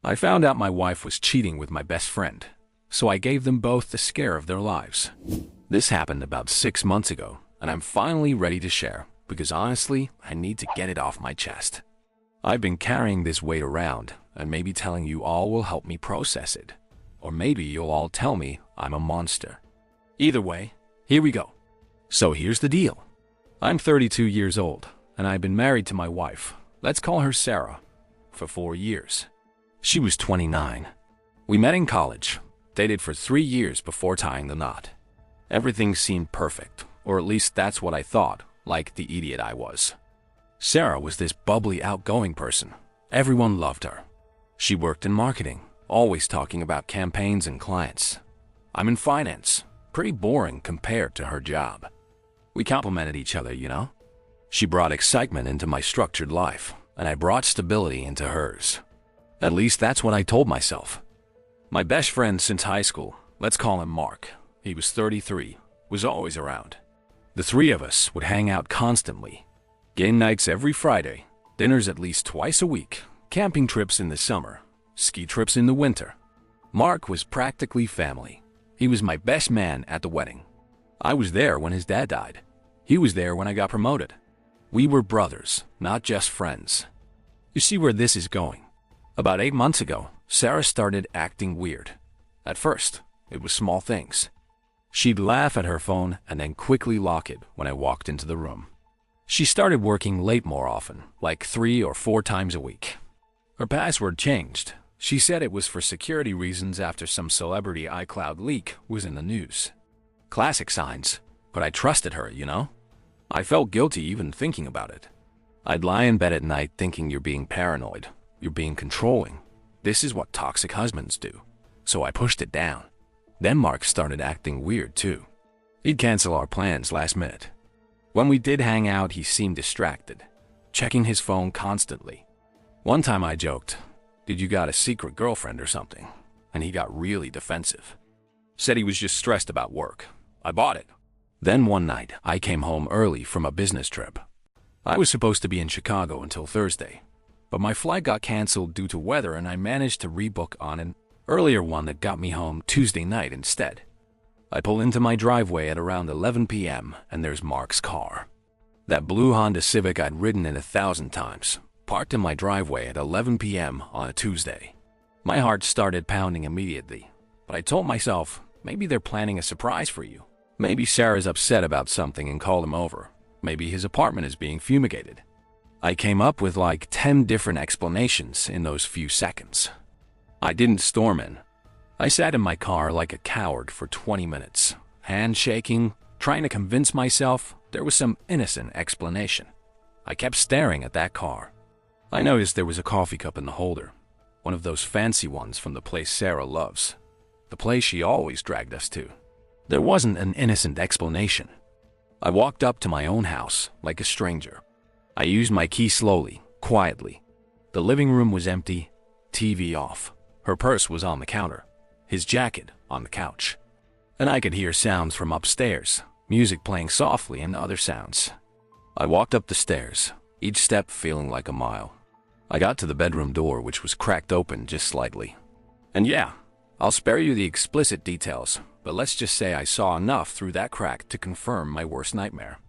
I found out my wife was cheating with my best friend, so I gave them both the scare of their lives. This happened about 6 months ago, and I'm finally ready to share, because honestly, I need to get it off my chest. I've been carrying this weight around, and maybe telling you all will help me process it. Or maybe you'll all tell me I'm a monster. Either way, here we go. So here's the deal. I'm 32 years old, and I've been married to my wife, let's call her Sarah, for 4 years. She was 29. We met in college, dated for 3 years before tying the knot. Everything seemed perfect, or at least that's what I thought, like the idiot I was. Sarah was this bubbly, outgoing person. Everyone loved her. She worked in marketing, always talking about campaigns and clients. I'm in finance, pretty boring compared to her job. We complemented each other, you know? She brought excitement into my structured life, and I brought stability into hers. At least that's what I told myself. My best friend since high school, let's call him Mark, he was 33, was always around. The three of us would hang out constantly. Game nights every Friday, dinners at least twice a week, camping trips in the summer, ski trips in the winter. Mark was practically family. He was my best man at the wedding. I was there when his dad died. He was there when I got promoted. We were brothers, not just friends. You see where this is going. About 8 months ago, Sarah started acting weird. At first, it was small things. She'd laugh at her phone and then quickly lock it when I walked into the room. She started working late more often, like 3 or 4 times a week. Her password changed. She said it was for security reasons after some celebrity iCloud leak was in the news. Classic signs, but I trusted her, you know? I felt guilty even thinking about it. I'd lie in bed at night thinking you're being paranoid, you're being controlling. This is what toxic husbands do. So I pushed it down. Then Mark started acting weird too. He'd cancel our plans last minute. When we did hang out, he seemed distracted, checking his phone constantly. One time I joked, "Did you got a secret girlfriend or something?" And he got really defensive. Said he was just stressed about work. I bought it. Then one night, I came home early from a business trip. I was supposed to be in Chicago until Thursday, but my flight got canceled due to weather and I managed to rebook on an earlier one that got me home Tuesday night instead. I pull into my driveway at around 11 p.m. and there's Mark's car. That blue Honda Civic I'd ridden in 1,000 times, parked in my driveway at 11 p.m. on a Tuesday. My heart started pounding immediately, but I told myself, maybe they're planning a surprise for you. Maybe Sarah's upset about something and called him over. Maybe his apartment is being fumigated. I came up with like 10 different explanations in those few seconds. I didn't storm in. I sat in my car like a coward for 20 minutes, hand shaking, trying to convince myself there was some innocent explanation. I kept staring at that car. I noticed there was a coffee cup in the holder, one of those fancy ones from the place Sarah loves, the place she always dragged us to. There wasn't an innocent explanation. I walked up to my own house like a stranger. I used my key slowly, quietly. The living room was empty, TV off. Her purse was on the counter, his jacket on the couch. And I could hear sounds from upstairs, music playing softly and other sounds. I walked up the stairs, each step feeling like a mile. I got to the bedroom door, which was cracked open just slightly. And yeah, I'll spare you the explicit details, but let's just say I saw enough through that crack to confirm my worst nightmare.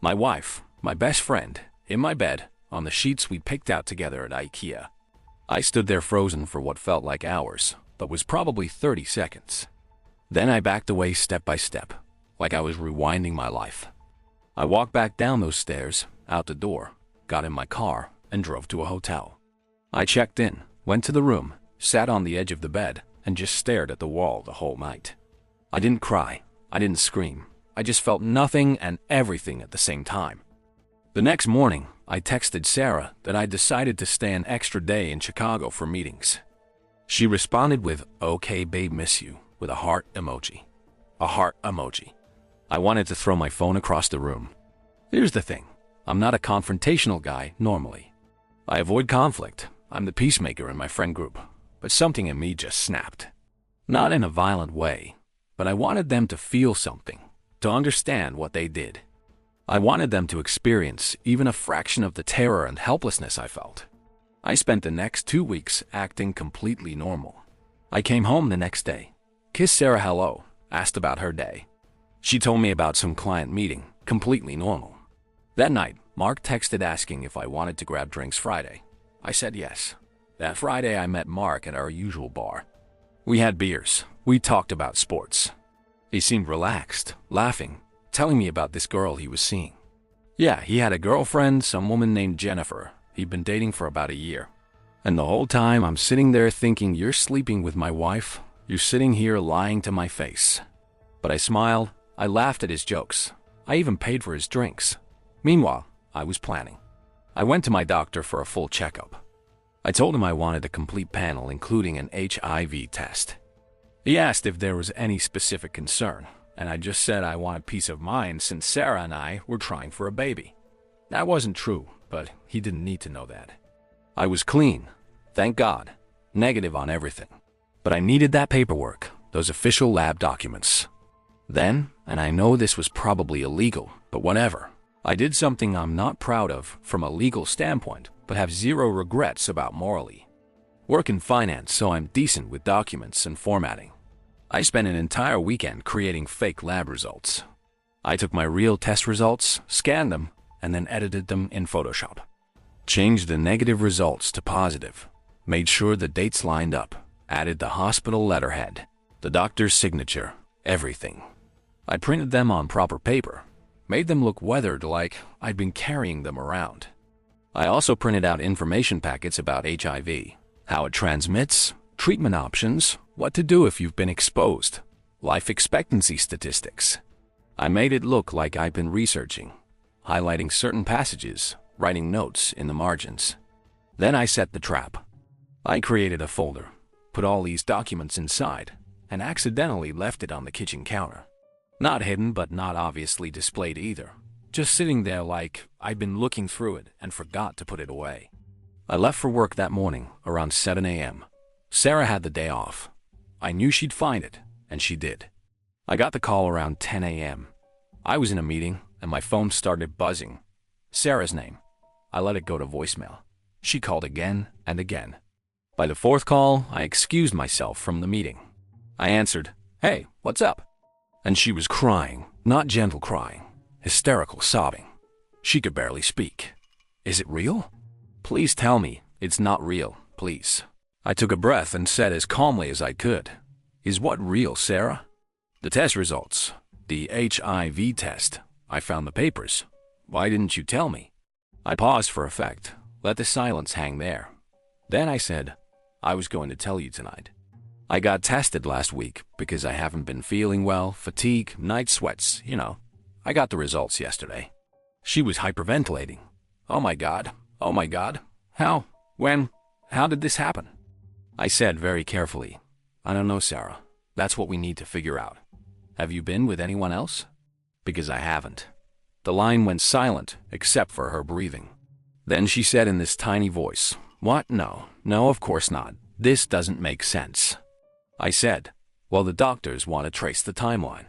My wife, my best friend, in my bed, on the sheets we picked out together at IKEA. I stood there frozen for what felt like hours, but was probably 30 seconds. Then I backed away step by step, like I was rewinding my life. I walked back down those stairs, out the door, got in my car, and drove to a hotel. I checked in, went to the room, sat on the edge of the bed, and just stared at the wall the whole night. I didn't cry, I didn't scream, I just felt nothing and everything at the same time. The next morning, I texted Sarah that I decided to stay an extra day in Chicago for meetings. She responded with, "Okay babe, miss you," with a heart emoji. A heart emoji. I wanted to throw my phone across the room. Here's the thing, I'm not a confrontational guy normally. I avoid conflict, I'm the peacemaker in my friend group, but something in me just snapped. Not in a violent way, but I wanted them to feel something, to understand what they did. I wanted them to experience even a fraction of the terror and helplessness I felt. I spent the next 2 weeks acting completely normal. I came home the next day, kissed Sarah hello, asked about her day. She told me about some client meeting, completely normal. That night, Mark texted asking if I wanted to grab drinks Friday. I said yes. That Friday, I met Mark at our usual bar. We had beers. We talked about sports. He seemed relaxed, laughing, telling me about this girl he was seeing. Yeah, he had a girlfriend, some woman named Jennifer. He'd been dating for about a year. And the whole time, I'm sitting there thinking, you're sleeping with my wife? You're sitting here lying to my face. But I smiled. I laughed at his jokes. I even paid for his drinks. Meanwhile, I was planning. I went to my doctor for a full checkup. I told him I wanted a complete panel, including an HIV test. He asked if there was any specific concern, and I just said I wanted peace of mind since Sarah and I were trying for a baby. That wasn't true, but he didn't need to know that. I was clean, thank God, negative on everything. But I needed that paperwork, those official lab documents. Then, and I know this was probably illegal, but whatever, I did something I'm not proud of from a legal standpoint, but have zero regrets about morally. Work in finance, so I'm decent with documents and formatting. I spent an entire weekend creating fake lab results. I took my real test results, scanned them, and then edited them in Photoshop. Changed the negative results to positive. Made sure the dates lined up. Added the hospital letterhead, the doctor's signature, everything. I printed them on proper paper. Made them look weathered like I'd been carrying them around. I also printed out information packets about HIV, how it transmits, treatment options, what to do if you've been exposed, life expectancy statistics. I made it look like I've been researching, highlighting certain passages, writing notes in the margins. Then I set the trap. I created a folder, put all these documents inside, and accidentally left it on the kitchen counter. Not hidden, but not obviously displayed either. Just sitting there like I'd been looking through it and forgot to put it away. I left for work that morning around 7 a.m. Sarah had the day off. I knew she'd find it, and she did. I got the call around 10 a.m. I was in a meeting, and my phone started buzzing. Sarah's name. I let it go to voicemail. She called again and again. By the fourth call, I excused myself from the meeting. I answered, "Hey, what's up?" And she was crying, not gentle crying, hysterical sobbing. She could barely speak. "Is it real? Please tell me it's not real, please." I took a breath and said as calmly as I could, "Is what real, Sarah?" "The test results. The HIV test. I found the papers. Why didn't you tell me?" I paused for effect, let the silence hang there. Then I said, "I was going to tell you tonight. I got tested last week because I haven't been feeling well, fatigue, night sweats, you know. I got the results yesterday." She was hyperventilating. Oh my God. How? When? How did this happen?" I said very carefully, "I don't know, Sarah. That's what we need to figure out. Have you been with anyone else?" Because I haven't. The line went silent except for her breathing. Then she said in this tiny voice, "What? No, of course not. This doesn't make sense." I said, "Well, the doctors want to trace the timeline.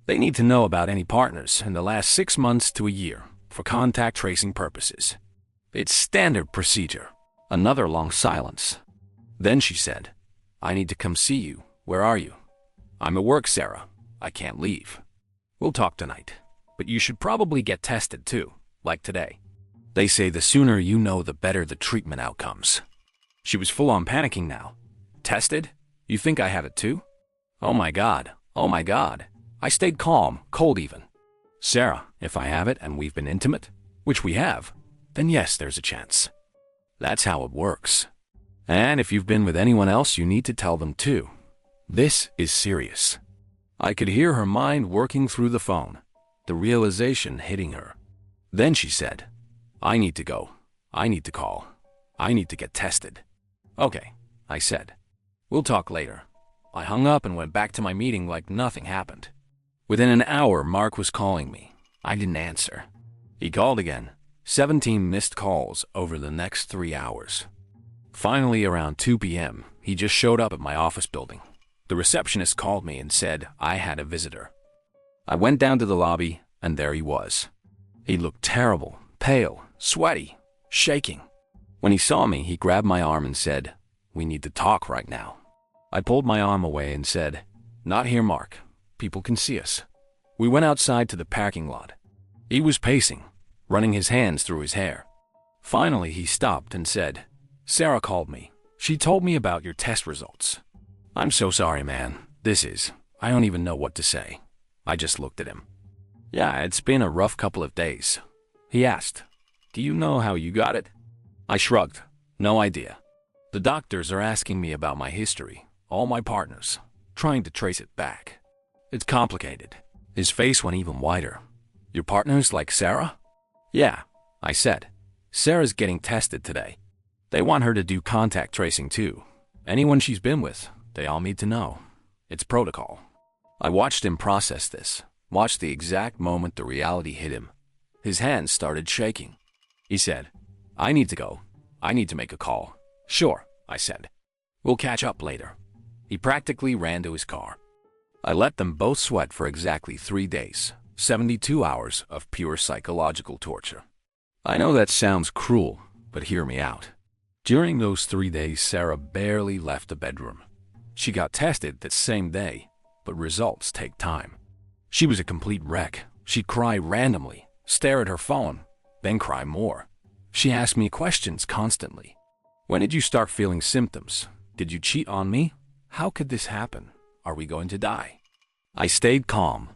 They need to know about any partners in the last 6 months to a year for contact tracing purposes. It's standard procedure." Another long silence. Then she said, "I need to come see you. Where are you?" "I'm at work, Sarah. I can't leave." "We'll talk tonight. But you should probably get tested too, like today. They say the sooner you know, the better the treatment outcomes." She was full on panicking now. "Tested? You think I have it too?" Oh my God. I stayed calm, cold even. "Sarah, if I have it and we've been intimate, which we have, then yes, there's a chance. That's how it works. And if you've been with anyone else, you need to tell them too. This is serious." I could hear her mind working through the phone, the realization hitting her. Then she said, "I need to go. I need to call. I need to get tested." "Okay," I said. "We'll talk later." I hung up and went back to my meeting like nothing happened. Within an hour, Mark was calling me. I didn't answer. He called again. 17 missed calls over the next 3 hours. Finally, around 2 p.m., he just showed up at my office building. The receptionist called me and said I had a visitor. I went down to the lobby, and there he was. He looked terrible, pale, sweaty, shaking. When he saw me, he grabbed my arm and said, "We need to talk right now." I pulled my arm away and said, "Not here, Mark. People can see us." We went outside to the parking lot. He was pacing, running his hands through his hair. Finally, he stopped and said, "Sarah called me. She told me about your test results." "I'm so sorry, man. I don't even know what to say." I just looked at him. "Yeah, it's been a rough couple of days." He asked, "Do you know how you got it?" I shrugged. No idea. The doctors are asking me about my history, all my partners, trying to trace it back. It's complicated. His face went even wider. "Your partners like Sarah?" "Yeah," I said. "Sarah's getting tested today. They want her to do contact tracing too. Anyone she's been with, they all need to know. It's protocol." I watched him process this, watched the exact moment the reality hit him. His hands started shaking. He said, "I need to go. I need to make a call." "Sure," I said. "We'll catch up later." He practically ran to his car. I let them both sweat for exactly 3 days, 72 hours of pure psychological torture. I know that sounds cruel, but hear me out. During those 3 days, Sarah barely left the bedroom. She got tested that same day, but results take time. She was a complete wreck. She'd cry randomly, stare at her phone, then cry more. She asked me questions constantly. "When did you start feeling symptoms? Did you cheat on me? How could this happen? Are we going to die?" I stayed calm.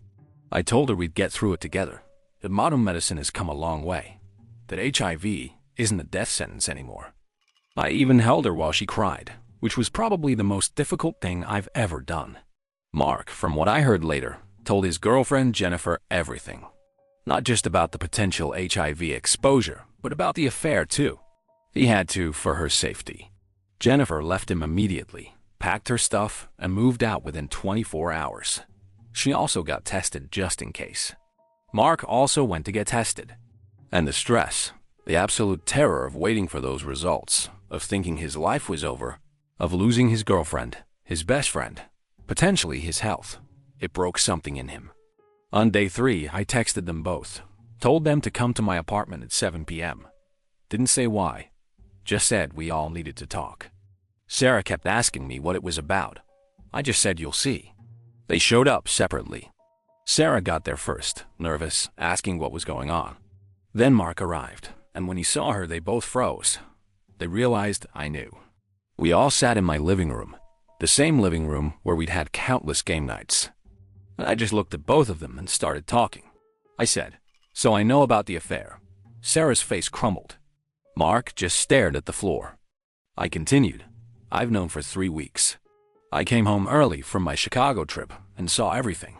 I told her we'd get through it together, that modern medicine has come a long way, that HIV isn't a death sentence anymore. I even held her while she cried, which was probably the most difficult thing I've ever done. Mark, from what I heard later, told his girlfriend Jennifer everything. Not just about the potential HIV exposure, but about the affair too. He had to for her safety. Jennifer left him immediately, packed her stuff, and moved out within 24 hours. She also got tested just in case. Mark also went to get tested. And the stress, the absolute terror of waiting for those results, of thinking his life was over, of losing his girlfriend, his best friend, potentially his health, it broke something in him. On day 3, I texted them both, told them to come to my apartment at 7 p.m. Didn't say why, just said we all needed to talk. Sarah kept asking me what it was about. I just said, "You'll see." They showed up separately. Sarah got there first, nervous, asking what was going on. Then Mark arrived, and when he saw her, they both froze. They realized I knew. We all sat in my living room, the same living room where we'd had countless game nights. And I just looked at both of them and started talking. I said, "So I know about the affair." Sarah's face crumbled. Mark just stared at the floor. I continued, "I've known for 3 weeks. I came home early from my Chicago trip and saw everything.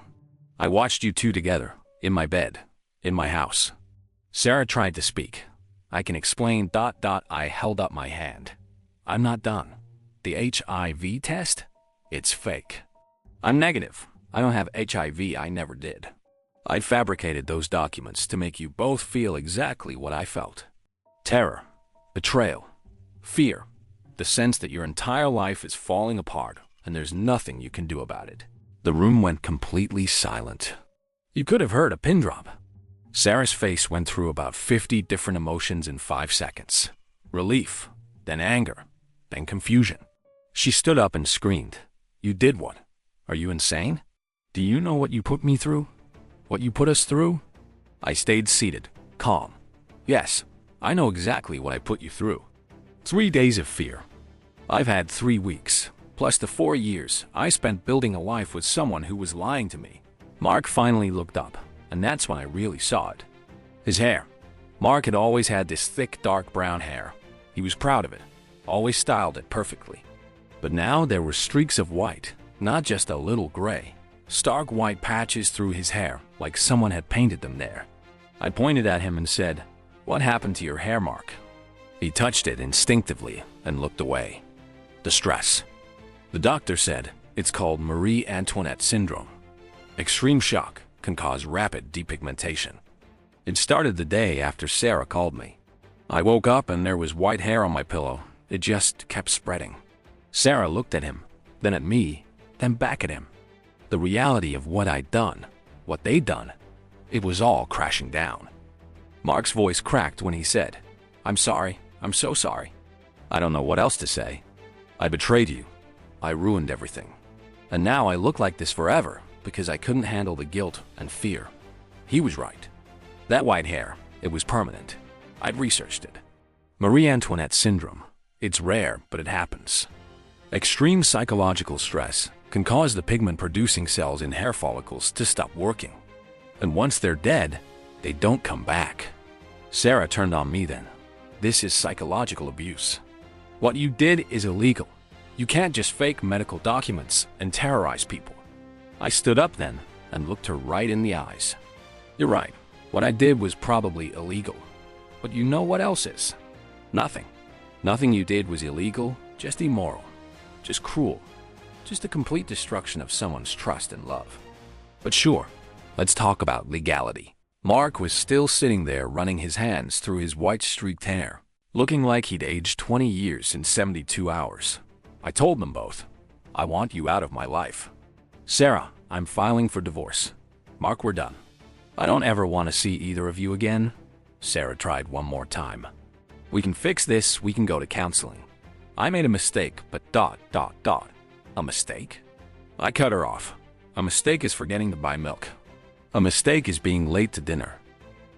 I watched you two together, in my bed, in my house." Sarah tried to speak. I can explain. I held up my hand. "I'm not done. The HIV test? It's fake. I'm negative. I don't have HIV. I never did. I fabricated those documents to make you both feel exactly what I felt. Terror, betrayal, fear, the sense that your entire life is falling apart and there's nothing you can do about it." The room went completely silent. You could have heard a pin drop. Sarah's face went through about 50 different emotions in 5 seconds. Relief, then anger, then confusion. She stood up and screamed, "You did what? Are you insane? Do you know what you put me through? What you put us through?" I stayed seated, calm. "Yes, I know exactly what I put you through. 3 days of fear. I've had 3 weeks, plus the 4 years I spent building a life with someone who was lying to me." Mark finally looked up, and that's when I really saw it. His hair. Mark had always had this thick, dark brown hair. He was proud of it, always styled it perfectly. But now there were streaks of white, not just a little gray. Stark white patches through his hair, like someone had painted them there. I pointed at him and said, "What happened to your hair, Mark?" He touched it instinctively and looked away. "The stress." The doctor said it's called Marie Antoinette syndrome. Extreme shock can cause rapid depigmentation. It started the day after Sarah called me. I woke up and there was white hair on my pillow. It just kept spreading. Sarah looked at him, then at me, then back at him. The reality of what I'd done, what they'd done, it was all crashing down. Mark's voice cracked when he said, "I'm sorry. I'm so sorry. I don't know what else to say. I betrayed you. I ruined everything. And now I look like this forever because I couldn't handle the guilt and fear. He was right. That white hair, it was permanent. I'd researched it. Marie Antoinette syndrome. It's rare, but it happens. Extreme psychological stress can cause the pigment-producing cells in hair follicles to stop working. And once they're dead, they don't come back. Sarah turned on me then. This is psychological abuse. What you did is illegal. You can't just fake medical documents and terrorize people. I stood up then and looked her right in the eyes. You're right. What I did was probably illegal. But you know what else is? Nothing. Nothing you did was illegal, just immoral, just cruel, just a complete destruction of someone's trust and love. But sure, let's talk about legality. Mark was still sitting there running his hands through his white-streaked hair, looking like he'd aged 20 years in 72 hours. I told them both, I want you out of my life. Sarah, I'm filing for divorce. Mark, we're done. I don't ever want to see either of you again. Sarah tried one more time. We can fix this, we can go to counseling. I made a mistake, but ... A mistake? I cut her off. A mistake is forgetting to buy milk. A mistake is being late to dinner.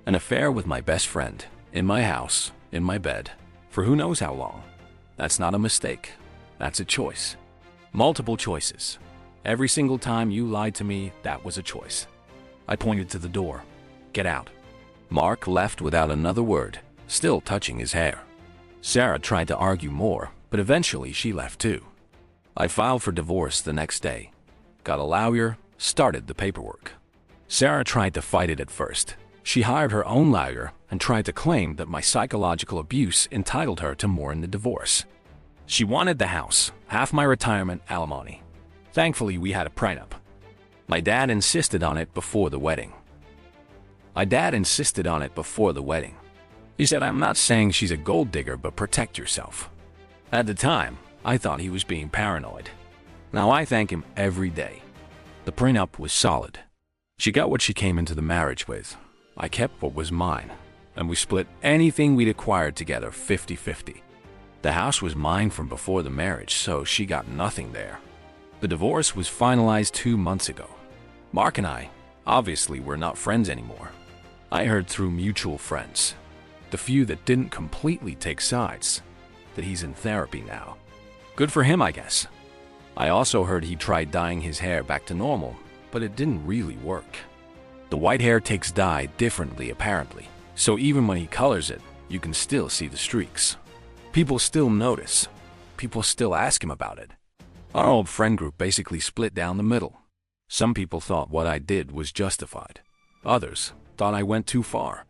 An affair with my best friend, in my house, in my bed, for who knows how long. That's not a mistake. That's a choice. Multiple choices. Every single time you lied to me, that was a choice. I pointed to the door. Get out. Mark left without another word, still touching his hair. Sarah tried to argue more, but eventually she left too. I filed for divorce the next day. Got a lawyer, started the paperwork. Sarah tried to fight it at first. She hired her own lawyer and tried to claim that my psychological abuse entitled her to more in the divorce. She wanted the house, half my retirement, alimony. Thankfully, we had a prenup. My dad insisted on it before the wedding. He said, I'm not saying she's a gold digger, but protect yourself. At the time, I thought he was being paranoid. Now I thank him every day. The prenup was solid. She got what she came into the marriage with. I kept what was mine, and we split anything we'd acquired together 50-50. The house was mine from before the marriage, so she got nothing there. The divorce was finalized 2 months ago. Mark and I, obviously, were not friends anymore. I heard through mutual friends, the few that didn't completely take sides, that he's in therapy now. Good for him, I guess. I also heard he tried dyeing his hair back to normal, but it didn't really work. The white hair takes dye differently, apparently, so even when he colors it, you can still see the streaks. People still notice. People still ask him about it. Our old friend group basically split down the middle. Some people thought what I did was justified. Others thought I went too far.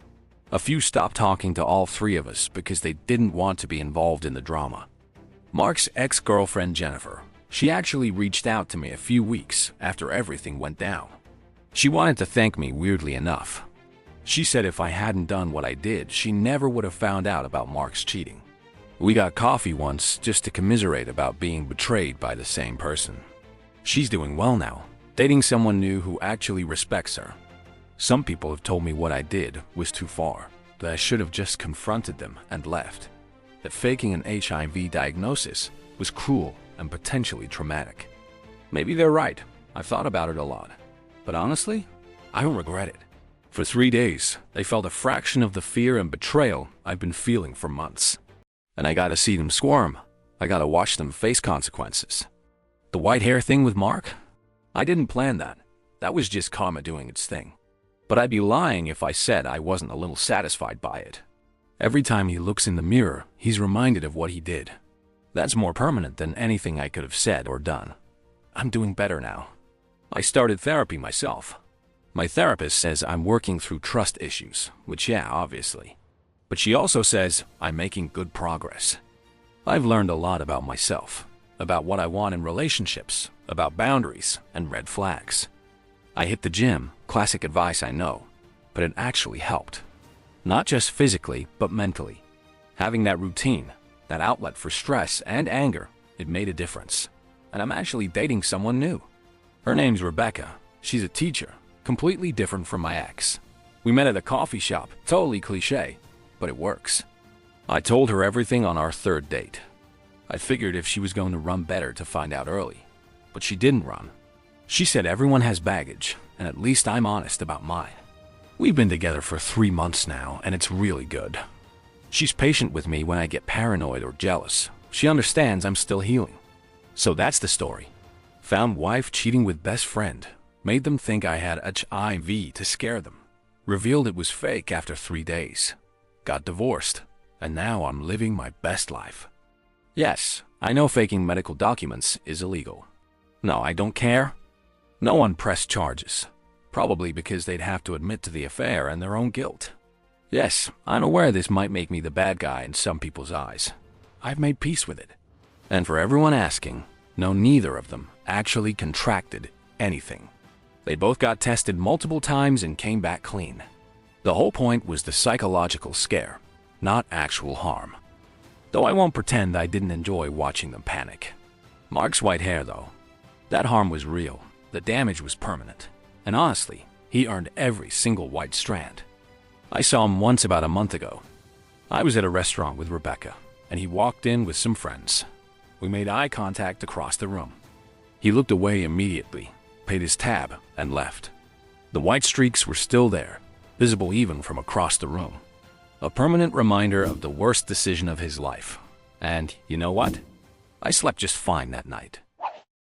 A few stopped talking to all three of us because they didn't want to be involved in the drama. Mark's ex-girlfriend Jennifer, she actually reached out to me a few weeks after everything went down. She wanted to thank me, weirdly enough. She said if I hadn't done what I did, she never would have found out about Mark's cheating. We got coffee once just to commiserate about being betrayed by the same person. She's doing well now, dating someone new who actually respects her. Some people have told me what I did was too far, that I should have just confronted them and left, that faking an HIV diagnosis was cruel and potentially traumatic. Maybe they're right. I've thought about it a lot. But honestly, I don't regret it. For 3 days, they felt a fraction of the fear and betrayal I've been feeling for months. And I gotta see them squirm. I gotta watch them face consequences. The white hair thing with Mark? I didn't plan that. That was just karma doing its thing. But I'd be lying if I said I wasn't a little satisfied by it. Every time he looks in the mirror, he's reminded of what he did. That's more permanent than anything I could have said or done. I'm doing better now. I started therapy myself. My therapist says I'm working through trust issues, which yeah, obviously. But she also says I'm making good progress. I've learned a lot about myself, about what I want in relationships, about boundaries and red flags. I hit the gym, classic advice I know, but it actually helped. Not just physically, but mentally. Having that routine, that outlet for stress and anger, it made a difference. And I'm actually dating someone new. Her name's Rebecca. She's a teacher, completely different from my ex. We met at a coffee shop, totally cliche, but it works. I told her everything on our third date. I figured if she was going to run better to find out early, but she didn't run. She said everyone has baggage, and at least I'm honest about mine. We've been together for 3 months now, and it's really good. She's patient with me when I get paranoid or jealous. She understands I'm still healing. So that's the story. Found wife cheating with best friend. Made them think I had HIV to scare them. Revealed it was fake after 3 days. Got divorced, and now I'm living my best life. Yes, I know faking medical documents is illegal. No, I don't care. No one pressed charges. Probably because they'd have to admit to the affair and their own guilt. Yes, I'm aware this might make me the bad guy in some people's eyes. I've made peace with it. And for everyone asking, no, neither of them actually contracted anything. They both got tested multiple times and came back clean. The whole point was the psychological scare, not actual harm. Though I won't pretend I didn't enjoy watching them panic. Mark's white hair, though. That harm was real. The damage was permanent. And honestly, he earned every single white strand. I saw him once about a month ago. I was at a restaurant with Rebecca, and he walked in with some friends. We made eye contact across the room. He looked away immediately, paid his tab, and left. The white streaks were still there, visible even from across the room. A permanent reminder of the worst decision of his life. And you know what? I slept just fine that night.